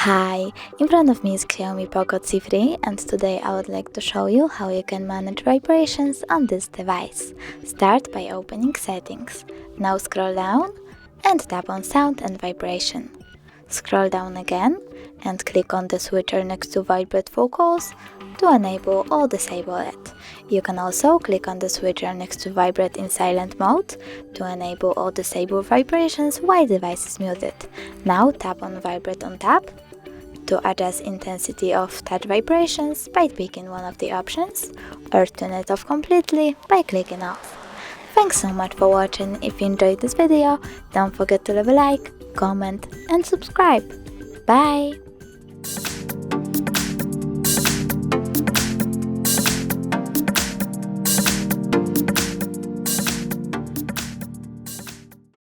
Hi, in front of me is XIAOMI Poco C3 and today I would like to show you how you can manage vibrations on this device. Start by opening Settings. Now scroll down and tap on Sound and Vibration. Scroll down again and click on the switcher next to Vibrate Focus to enable or disable it. You can also click on the switcher next to Vibrate in silent mode to enable or disable vibrations while device is muted. Now tap on Vibrate on tap to adjust intensity of touch vibrations by picking one of the options, or turn it off completely by clicking off. Thanks so much for watching. If you enjoyed this video, don't forget to leave a like, comment and subscribe. Bye!